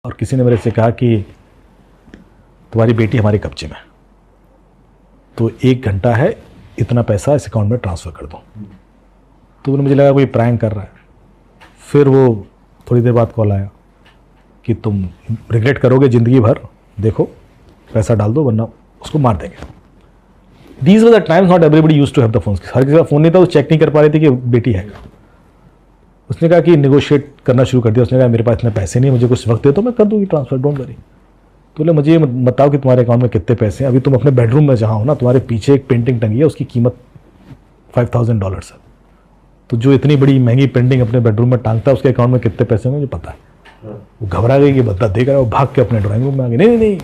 और किसी ने मेरे से कहा कि तुम्हारी बेटी हमारे कब्जे में, तो 1 घंटा है, इतना पैसा इस अकाउंट में ट्रांसफ़र कर दो। तो मुझे लगा कोई प्रैंक कर रहा है। फिर वो थोड़ी देर बाद कॉल आया कि तुम रिग्रेट करोगे ज़िंदगी भर, देखो पैसा डाल दो वरना उसको मार देंगे। These were the times, not everybody used to have the phone. हर किसी का फ़ोन नहीं था, वो चेक नहीं कर पा रही थी कि बेटी है। उसने कहा कि निगोशिएट करना शुरू कर दिया। उसने कहा मेरे पास इतने पैसे नहीं, मुझे कुछ वक्त दे तो मैं कर दूँगी ट्रांसफ़र, डोंट वरी। तो बोले मुझे ये बताओ कि तुम्हारे अकाउंट में कितने पैसे हैं। अभी तुम अपने बेडरूम में जहाँ हो ना, तुम्हारे पीछे एक पेंटिंग टंगी है, उसकी कीमत $5,000 है। तो जो इतनी बड़ी महंगी पेंटिंग अपने बेडरूम में टांगता है, उसके अकाउंट में कितने पैसे हैं मुझे पता है। वो घबरा गई कि बंदा देख रहा है, वो भाग के अपने ड्राइंग रूम में आ गई। नहीं नहीं,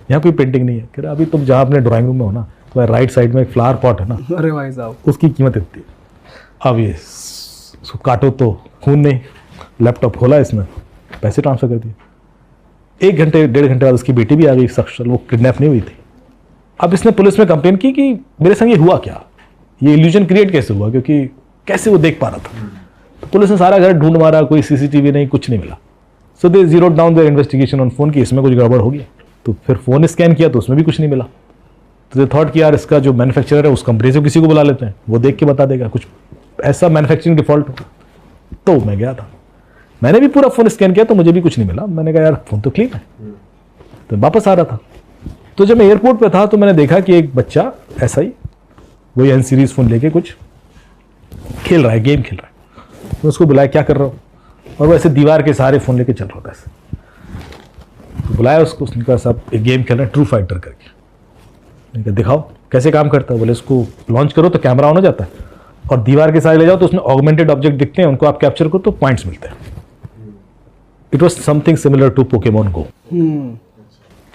यहाँ कोई पेंटिंग नहीं है। कह रहा अभी तुम जहाँ अपने ड्राइंग रूम में हो ना, तुम्हारे राइट साइड में एक फ्लावर पॉट है ना, अरे भाई साहब, उसकी कीमत इतनी है। अब ये उसको काटो तो खून नहीं, लैपटॉप खोला, इसमें पैसे ट्रांसफ़र कर दिए। 1 घंटे 1.5 घंटे बाद उसकी बेटी भी आ गई सक्षल, वो किडनैप नहीं हुई थी। अब इसने पुलिस में कंप्लेन की कि मेरे संग ये हुआ क्या, ये इल्यूजन क्रिएट कैसे हुआ, क्योंकि कैसे वो देख पा रहा था। तो पुलिस ने सारा घर ढूंढ मारा, कोई सीसीटीवी नहीं, कुछ नहीं मिला। So they zeroed down their investigation on phone की इसमें कुछ गड़बड़ हो गया। तो फिर फ़ोन स्कैन किया तो उसमें भी कुछ नहीं मिला। तो दे थॉट कि यार इसका जो मैन्युफैक्चरर है उस कंपनी से किसी को बुला लेते हैं, वो देख के बता देगा, कुछ ऐसा मैन्युफैक्चरिंग डिफॉल्ट हो। तो मैं गया था, मैंने भी पूरा फ़ोन स्कैन किया तो मुझे भी कुछ नहीं मिला। मैंने कहा यार फ़ोन तो क्लीन है। तो वापस आ रहा था, तो जब मैं एयरपोर्ट पे था तो मैंने देखा कि एक बच्चा ऐसा ही वही एन सीरीज़ फ़ोन लेके कुछ खेल रहा है, गेम खेल रहा है। तो उसको बुलाया, क्या कर रहा हो, और वो ऐसे दीवार के सहारे फ़ोन लेके चल रहा था ऐसे। तो बुलाया उसको, उसने कहा साहब एक गेम खेल रहा है ट्रू फाइटर करके। मैंने कहा दिखाओ कैसे काम करता है। बोले इसको लॉन्च करो तो कैमरा ऑन हो जाता है, और दीवार के सहारे ले जाओ तो उसमें ऑगमेंटेड ऑब्जेक्ट दिखते हैं, उनको आप कैप्चर करो तो पॉइंट्स मिलते हैं। It was something similar to Pokemon Go,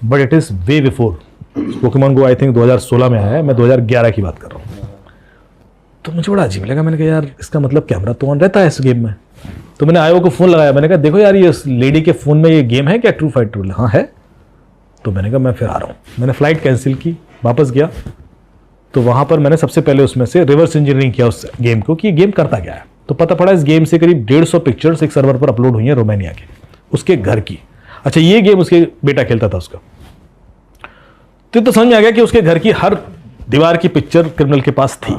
but it is way before Pokemon Go. I think 2016 में आया है, मैं 2011 की बात कर रहा हूँ। तो मुझे बड़ा अजीब लगा। मैंने कहा यार इसका मतलब कैमरा तो ऑन रहता है इस गेम में। तो मैंने आयो को फ़ोन लगाया, मैंने कहा देखो यार ये लेडी के फ़ोन में ये गेम है क्या ट्रू फाइटर। बोले हाँ है। तो मैंने कहा मैं फिर आ रहा हूँ। मैंने फ़्लाइट कैंसिल की, वापस गया, तो वहाँ पर मैंने सबसे पहले उसमें से रिवर्स इंजीनियरिंग किया उस गेम को कि ये गेम करता क्या है। तो पता पड़ा इस गेम से करीब 150 पिक्चर्स एक सर्वर पर अपलोड हुई हैं रोमानिया के, उसके घर की। अच्छा, ये गेम उसके बेटा खेलता था उसका। तो समझ में आ गया कि उसके घर की हर दीवार की पिक्चर क्रिमिनल के पास थी।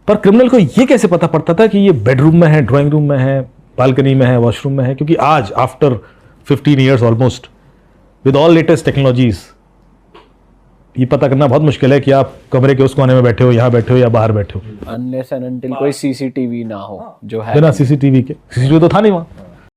पर क्रिमिनल को ये कैसे पता पड़ता था कि ये बेडरूम में है, ड्राइंग रूम में है, बालकनी में है, वॉशरूम में है। क्योंकि आज after 15 years almost with all latest technologies ये पता करना बहुत मुश्किल है कि आप कमरे के उस कोने में बैठे हो, यहाँ बैठे हो या बाहर बैठे हो, अनलेस एंड अनटिल कोई सीसीटीवी ना हो। जो है बिना सीसीटीवी के, सीसीटीवी तो था नहीं वहाँ।